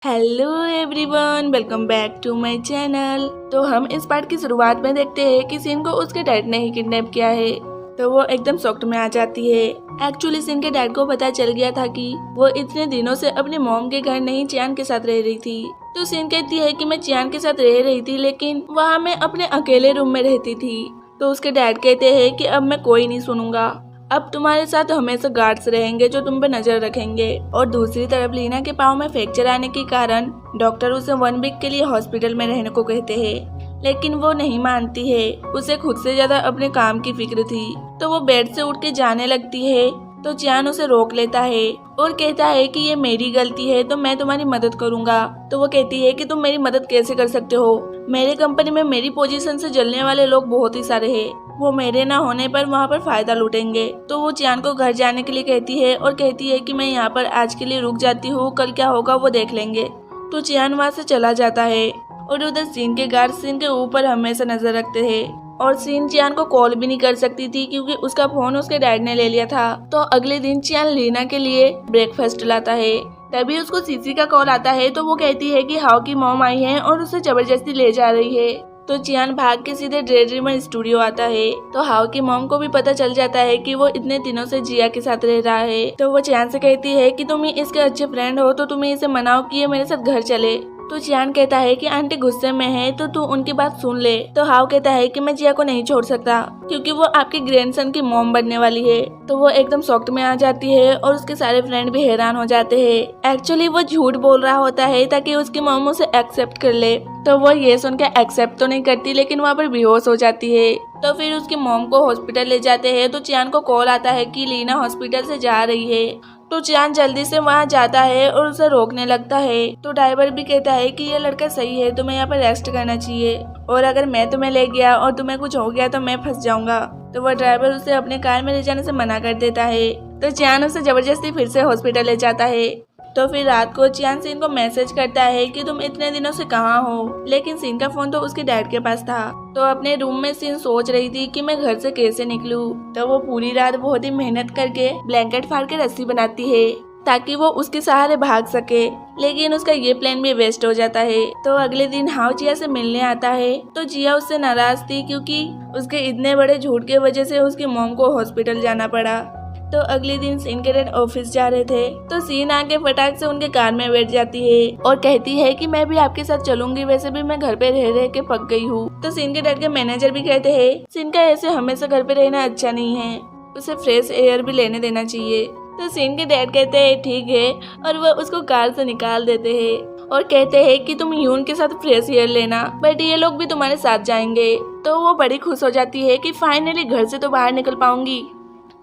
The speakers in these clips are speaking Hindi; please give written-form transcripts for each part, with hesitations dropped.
Hello everyone, welcome back to my channel. तो हम इस पार्ट की शुरुआत में देखते हैं कि सीन को उसके डैड ने ही किडनैप किया है। तो वो एकदम शॉक्ड में आ जाती है। एक्चुअली सीन के डैड को पता चल गया था कि वो इतने दिनों से अपने मॉम के घर नहीं चियान के साथ रह रही थी। तो सीन कहती है कि मैं चियान के साथ रह रही थी, लेकिन वहाँ मैं अपने अकेले रूम में रहती थी। तो उसके डैड कहते हैं कि अब मैं कोई नहीं सुनूंगा, अब तुम्हारे साथ हमेशा गार्ड्स रहेंगे जो तुम पे नजर रखेंगे। और दूसरी तरफ लीना के पाँव में फ्रैक्चर आने के कारण डॉक्टर उसे 1 वीक के लिए हॉस्पिटल में रहने को कहते हैं, लेकिन वो नहीं मानती है। उसे खुद से ज्यादा अपने काम की फिक्र थी। तो वो बेड से उठ के जाने लगती है, तो चियान उसे रोक लेता है और कहता है कि ये मेरी गलती है, तो मैं तुम्हारी मदद करूंगा। तो वो कहती है कि तुम मेरी मदद कैसे कर सकते हो, मेरे कंपनी में मेरी पोजीशन से जलने वाले लोग बहुत ही सारे हैं, वो मेरे ना होने पर वहाँ पर फायदा लूटेंगे। तो वो चियान को घर जाने के लिए कहती है और कहती है कि मैं यहाँ पर आज के लिए रुक जाती हूँ, कल क्या होगा वो देख लेंगे। तो चियान वहाँ से चला जाता है और उधर सीन के गार्ड सीन के ऊपर हमेशा नजर रखते हैं। और सीन चियान को कॉल भी नहीं कर सकती थी क्योंकि उसका फोन उसके डैड ने ले लिया था। तो अगले दिन चियान लीना के लिए ब्रेकफास्ट लाता है, तभी उसको सीसी का कॉल आता है। तो वो कहती है कि हाउ की मॉम आई है और उसे जबरदस्ती ले जा रही है। तो चियान भाग के सीधे ड्रेड्रीमर स्टूडियो आता है। तो हाउ की मॉम को भी पता चल जाता है कि वो इतने दिनों से जिया के साथ रह रहा है। तो वो चियान से कहती है कि तुम इसके अच्छे फ्रेंड हो, तो तुम्हें इसे मनाओ कि ये मेरे साथ घर चले। तो चियान कहता है कि आंटी गुस्से में है, तो तू उनकी बात सुन ले। तो हाउ कहता है कि मैं जिया को नहीं छोड़ सकता क्योंकि वो आपके ग्रैंडसन की मॉम बनने वाली है। तो वो एकदम शॉक्ड में आ जाती है और उसके सारे फ्रेंड भी हैरान हो जाते हैं। एक्चुअली वो झूठ बोल रहा होता है ताकि उसकी मॉम उसे एक्सेप्ट कर ले। तो वो ये सुन के एक्सेप्ट तो नहीं करती, लेकिन वहाँ पर बेहोश हो जाती है। तो फिर उसकी मॉम को हॉस्पिटल ले जाते हैं। तो चियान को कॉल आता है कि लीना हॉस्पिटल से जा रही है। तो चियान जल्दी से वहाँ जाता है और उसे रोकने लगता है। तो ड्राइवर भी कहता है कि ये लड़का सही है, तुम्हें यहाँ पर रेस्ट करना चाहिए, और अगर मैं तुम्हें ले गया और तुम्हें कुछ हो गया तो मैं फंस जाऊंगा। तो वह ड्राइवर उसे अपने कार में ले जाने से मना कर देता है। तो चियान उसे जबरदस्ती फिर से हॉस्पिटल ले जाता है। तो फिर रात को चियान सीन को मैसेज करता है कि तुम इतने दिनों से कहाँ हो, लेकिन सीन का फोन तो उसके डैड के पास था। तो अपने रूम में सीन सोच रही थी कि मैं घर से कैसे निकलूं। तो वो पूरी रात बहुत ही मेहनत करके ब्लैंकेट फाड़ के रस्सी बनाती है ताकि वो उसके सहारे भाग सके, लेकिन उसका ये प्लान भी वेस्ट हो जाता है। तो अगले दिन हाउ जिया से मिलने आता है। तो जिया उससे नाराज थी क्योंकि उसके इतने बड़े झूठ के वजह से उसकी मॉम को हॉस्पिटल जाना पड़ा। तो अगले दिन सीन के डैड ऑफिस जा रहे थे। तो सीन आके फटाक से उनके कार में बैठ जाती है और कहती है कि मैं भी आपके साथ चलूंगी, वैसे भी मैं घर पे रह रह के पक गई हूँ। तो सीन के डैड के मैनेजर भी कहते हैं सीन का ऐसे हमेशा घर पे रहना अच्छा नहीं है, उसे फ्रेश एयर भी लेने देना चाहिए। तो सीन के डैड कहते हैं ठीक है, और वह उसको कार से निकाल देते हैं और कहते हैं कि तुम यून के साथ फ्रेश एयर लेना, बट ये लोग भी तुम्हारे साथ जाएंगे। तो वो बड़ी खुश हो जाती है कि फाइनली घर से तो बाहर निकल पाऊंगी।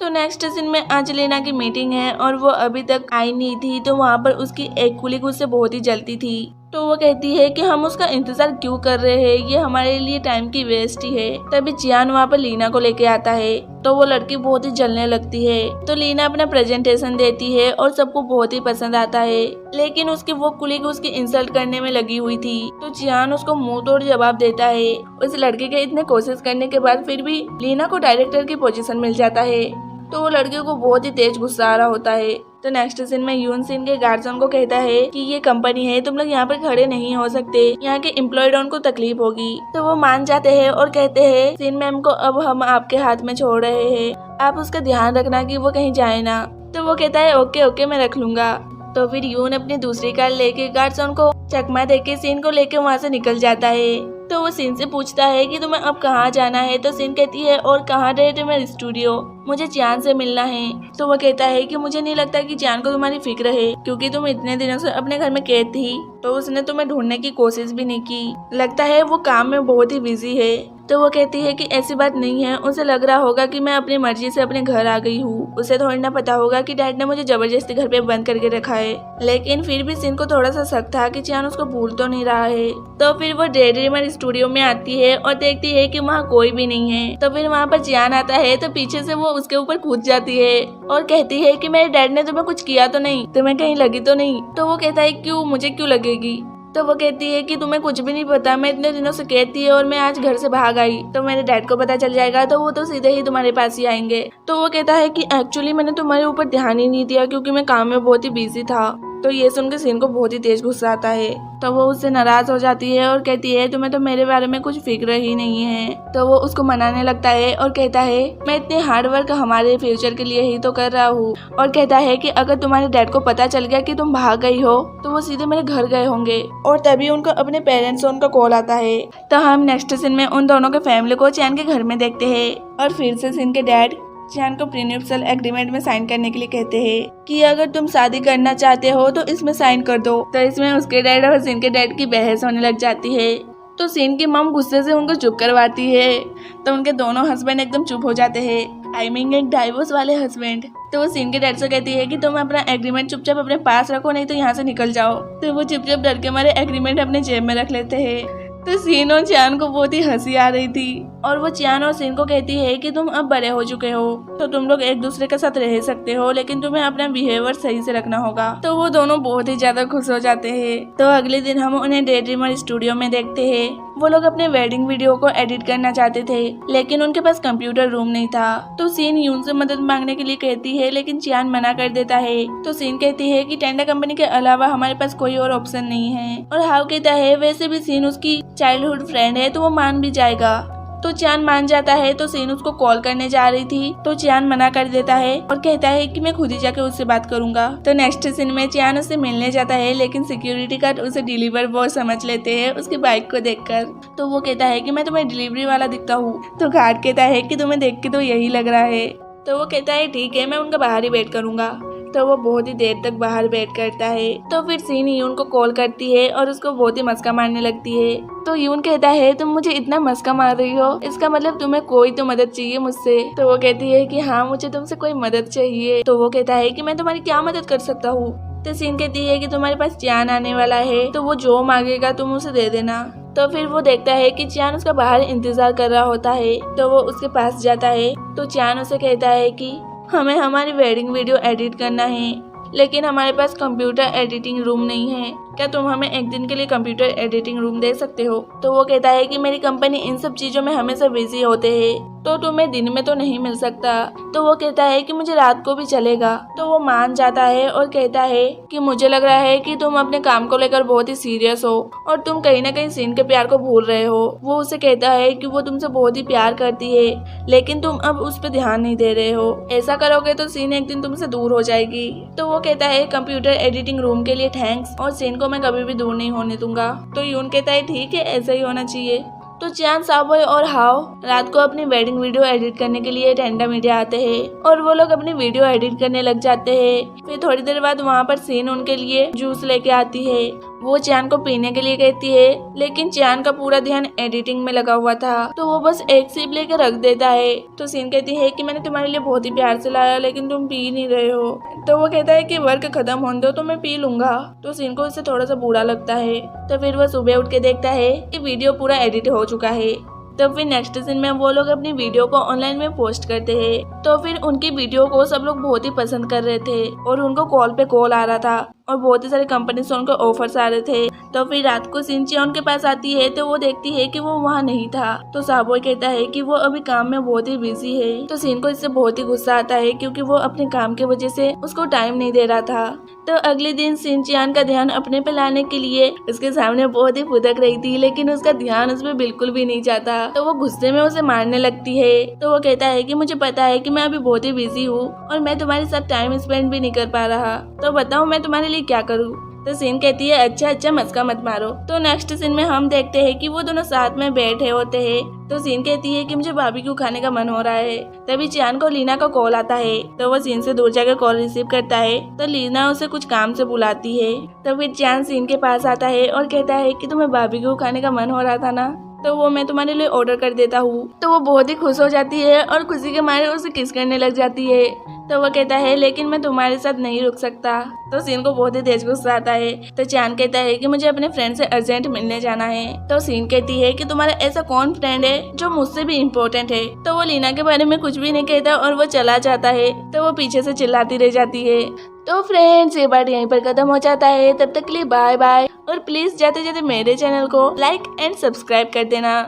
तो नेक्स्ट सीन में आज लीना की मीटिंग है और वो अभी तक आई नहीं थी। तो वहाँ पर उसकी एक कुलीग उससे बहुत ही जलती थी। तो वो कहती है कि हम उसका इंतजार क्यों कर रहे हैं, ये हमारे लिए टाइम की वेस्ट ही है। तभी चियान वहाँ पर लीना को लेके आता है। तो वो लड़की बहुत ही जलने लगती है। तो लीना अपना प्रेजेंटेशन देती है और सबको बहुत ही पसंद आता है, लेकिन उसकी वो कुलीग उसकी इंसल्ट करने में लगी हुई थी। तो चियान उसको मुंह तोड़ जवाब देता है। उस लड़के के इतने कोशिश करने के बाद फिर भी लीना को डायरेक्टर की पोजीशन मिल जाता है। तो वो लड़के को बहुत ही तेज गुस्सा आ रहा होता है। तो नेक्स्ट सीन में यून सीन के गार्डसन को कहता है कि ये कंपनी है, तुम लोग यहाँ पर खड़े नहीं हो सकते, यहाँ के एम्प्लॉयड को तकलीफ होगी। तो वो मान जाते हैं और कहते हैं सीन मैम को अब हम आपके हाथ में छोड़ रहे हैं, आप उसका ध्यान रखना कि वो कहीं जाए ना। तो वो कहता है ओके ओके मैं रख लूंगा। तो फिर यून अपनी दूसरी कार लेके गार्डसन को चकमा देके सीन को लेके वहाँ से निकल जाता है। तो वो सीन से पूछता है कि तुम्हें अब कहाँ जाना है। तो सीन कहती है और कहाँ रहे तुम्हें स्टूडियो, मुझे चियान से मिलना है। तो वो कहता है कि मुझे नहीं लगता कि चियान को तुम्हारी फिक्र है क्योंकि तुम इतने दिनों से अपने घर में कैद थी, तो उसने तुम्हें ढूंढने की कोशिश भी नहीं की, लगता है वो काम में बहुत ही बिजी है। तो वो कहती है कि ऐसी बात नहीं है, उसे लग रहा होगा कि मैं अपनी मर्जी से अपने घर आ गई हूँ, उसे थोड़ी ना पता होगा कि डैड ने मुझे जबरदस्ती घर पे बंद करके रखा है। लेकिन फिर भी सीन को थोड़ा सा शक था कि चियान उसको भूल तो नहीं रहा है। तो फिर वो ड्रेड्रीमर स्टूडियो में आती है और देखती है कि वहाँ कोई भी नहीं है। तो फिर वहाँ पर चियान आता है। तो पीछे से वो उसके ऊपर कूद जाती है और कहती है कि मेरे डैड ने तुम्हें कुछ किया तो नहीं, तुम्हें कहीं लगी तो नहीं। तो वो कहता है क्यों, मुझे क्यों लगेगी। तो वो कहती है कि तुम्हें कुछ भी नहीं पता, मैं इतने दिनों से कहती है और मैं आज घर से भाग आई, तो मेरे डैड को पता चल जाएगा तो वो तो सीधे ही तुम्हारे पास ही आएंगे। तो वो कहता है कि एक्चुअली मैंने तुम्हारे ऊपर ध्यान ही नहीं दिया क्योंकि मैं काम में बहुत ही बिजी था। तो ये सुनकर सीन को बहुत ही तेज गुस्सा आता है। तो वो उससे नाराज हो जाती है और कहती है तुम्हें तो मेरे बारे में कुछ फिक्र ही नहीं है। तो वो उसको मनाने लगता है और कहता है मैं इतने हार्ड वर्क हमारे फ्यूचर के लिए ही तो कर रहा हूँ। और कहता है कि अगर तुम्हारे डैड को पता चल गया कि तुम भाग गई हो तो वो सीधे मेरे घर गए होंगे। और तभी उनको अपने पेरेंट्स से उनका कॉल आता है। तो हम नेक्स्ट सीन में उन दोनों के फैमिली को चैन के घर में देखते हैं और फिर से सीन के डैड चैन को प्रीन्यूप्शल एग्रीमेंट में साइन करने के लिए कहते हैं कि अगर तुम शादी करना चाहते हो तो इसमें साइन कर दो। तो इसमें उसके डैड और सीन के डैड की बहस होने लग जाती है। तो सीन की मम गुस्से से उनको चुप करवाती है। तो उनके दोनों हस्बैंड एकदम चुप हो जाते हैं। आई मीन एक डाइवोर्स वाले हस्बैंड। तो वो सीन के डैड से कहती है कि तुम अपना एग्रीमेंट चुपचाप अपने पास रखो, नहीं तो यहाँ से निकल जाओ। तो वो चुपचाप डर के मारे एग्रीमेंट अपने जेब में रख लेते हैं। तो सीन और चैन को बहुत ही हंसी आ रही थी और वो चैन और सीन को कहती है कि तुम अब बड़े हो चुके हो तो तुम लोग एक दूसरे के साथ रह सकते हो, लेकिन तुम्हें अपना बिहेवियर सही से रखना होगा। तो वो दोनों बहुत ही ज्यादा खुश हो जाते हैं। तो अगले दिन हम उन्हें डे ड्रीमर स्टूडियो में देखते हैं। वो लोग अपने वेडिंग वीडियो को एडिट करना चाहते थे लेकिन उनके पास कंप्यूटर रूम नहीं था। तो सीन यून से मदद मांगने के लिए कहती है लेकिन चैन मना कर देता है। तो सीन कहती है कि टेंडा कंपनी के अलावा हमारे पास कोई और ऑप्शन नहीं है। और हाउ कहता है वैसे भी सीन उसकी चाइल्डहुड फ्रेंड है तो वो मान भी जाएगा। तो चैन मान जाता है। तो सीन उसको कॉल करने जा रही थी तो चैन मना कर देता है और कहता है कि मैं खुद ही जाके उससे बात करूंगा। तो नेक्स्ट सीन में चैन उससे मिलने जाता है लेकिन सिक्योरिटी गार्ड उसे डिलीवर बॉय समझ लेते हैं उसकी बाइक को देखकर। तो वो कहता है कि मैं तुम्हें डिलीवरी वाला दिखता हूँ। तो गार्ड कहता है कि तुम्हें देख के तो यही लग रहा है। तो वो कहता है ठीक है, मैं उनका बाहर ही वेट करूंगा। तो वो बहुत ही देर तक बाहर वेट करता है। तो फिर सीन यून को कॉल करती है और उसको बहुत ही मस्का मारने लगती है। तो यून कहता है तुम मुझे इतना मस्का मार रही हो, इसका मतलब तुम्हें कोई तो मदद चाहिए मुझसे। तो वो कहती है कि हाँ मुझे तुमसे कोई मदद चाहिए। तो वो कहता है कि मैं तुम्हारी क्या मदद कर सकता हूँ। तो सीन कहती है कि तुम्हारे पास चैन आने वाला है तो वो जो मांगेगा तुम उसे दे देना। तो फिर वो देखता है कि चैन उसका बाहर इंतजार कर रहा होता है। तो वो उसके पास जाता है। तो चैन उसे कहता है कि हमें हमारी वेडिंग वीडियो एडिट करना है लेकिन हमारे पास कंप्यूटर एडिटिंग रूम नहीं है, क्या तुम हमें एक दिन के लिए कंप्यूटर एडिटिंग रूम दे सकते हो। तो वो कहता है कि मेरी कंपनी इन सब चीजों में हमेशा बिजी होते हैं तो तुम्हें दिन में तो नहीं मिल सकता। तो वो कहता है कि मुझे रात को भी चलेगा। तो वो मान जाता है और कहता है कि मुझे लग रहा है कि तुम अपने काम को लेकर बहुत ही सीरियस हो और तुम कहीं ना कहीं सीन के प्यार को भूल रहे हो। वो उसे कहता है कि वो तुमसे बहुत ही प्यार करती है लेकिन तुम अब उस पर ध्यान नहीं दे रहे हो, ऐसा करोगे तो सीन एक दिन तुमसे दूर हो जाएगी। तो वो कहता है कंप्यूटर एडिटिंग रूम के लिए थैंक्स और सीन को मैं कभी भी दूर नहीं होने दूंगा। तो यून कहता है ठीक है, ऐसा ही होना चाहिए। तो चैन, साबोय और हाव रात को अपनी वेडिंग वीडियो एडिट करने के लिए टेंडा मीडिया आते हैं और वो लोग अपनी वीडियो एडिट करने लग जाते हैं। फिर थोड़ी देर बाद वहाँ पर सीन उनके लिए जूस लेके आती है। वो चैन को पीने के लिए कहती है लेकिन चैन का पूरा ध्यान एडिटिंग में लगा हुआ था तो वो बस एक सिप लेकर रख देता है। तो सीन कहती है कि मैंने तुम्हारे लिए बहुत ही प्यार से लाया लेकिन तुम पी नहीं रहे हो। तो वो कहता है कि वर्क खत्म होने दो तो मैं पी लूंगा। तो सीन को इससे थोड़ा सा बुरा लगता है। तो फिर वो सुबह उठ के देखता है कि वीडियो पूरा एडिट हो चुका है। तो फिर नेक्स्ट सीन में वो लोग अपनी वीडियो को ऑनलाइन में पोस्ट करते हैं। तो फिर उनकी वीडियो को सब लोग बहुत ही पसंद कर रहे थे और उनको कॉल पे कॉल आ रहा था और बहुत ही सारी कंपनी से उनको ऑफर्स आ रहे थे। तो फिर रात को सिंचिया उनके पास आती है तो वो देखती है कि वो वहाँ नहीं था। तो साबोय कहता है कि वो अभी काम में बहुत ही बिजी है। तो सीन को इससे बहुत ही गुस्सा आता है क्योंकि वो अपने काम की वजह से उसको टाइम नहीं दे रहा था। तो अगले दिन सिंचियान का ध्यान अपने पे लाने के लिए उसके सामने बहुत ही फुदक रही थी लेकिन उसका ध्यान उसमें बिल्कुल भी नहीं जाता। तो वो गुस्से में उसे मारने लगती है। तो वो कहता है कि मुझे पता है कि मैं अभी बहुत ही बिजी हूँ और मैं तुम्हारे साथ टाइम स्पेंड भी नहीं कर पा रहा, तो बताओ मैं तुम्हारे लिए क्या करूँ। तो सीन कहती है अच्छा मस्का मत मारो। तो नेक्स्ट सीन में हम देखते हैं कि वो दोनों साथ में बैठे होते हैं। तो सीन कहती है कि मुझे बारबेक्यू खाने का मन हो रहा है। तभी चैन को लीना का कॉल आता है। तो वो सीन से दूर जाकर कॉल रिसीव करता है। तो लीना उसे कुछ काम से बुलाती है। तो फिर चैन सीन के पास आता है और कहता है कि तुम्हें बारबेक्यू खाने का मन हो रहा था ना, तो वो मैं तुम्हारे लिए ऑर्डर कर देता हूँ। तो वो बहुत ही खुश हो जाती है और खुशी के मारे उसे किस करने लग जाती है। तो वो कहता है लेकिन मैं तुम्हारे साथ नहीं रुक सकता। तो सीन को बहुत ही तेज गुस्सा आता है। तो चैन कहता है कि मुझे अपने फ्रेंड से अर्जेंट मिलने जाना है। तो सीन कहती है कि तुम्हारा ऐसा कौन फ्रेंड है जो मुझसे भी इम्पोर्टेंट है। तो वो लीना के बारे में कुछ भी नहीं कहता और वो चला जाता है। तो वो पीछे से चिल्लाती रह जाती है। तो फ्रेंड्स, ये पार्ट यहीं पर खत्म हो जाता है। तब तक के लिए बाय बाय और प्लीज जाते जाते मेरे चैनल को लाइक एंड सब्सक्राइब कर देना।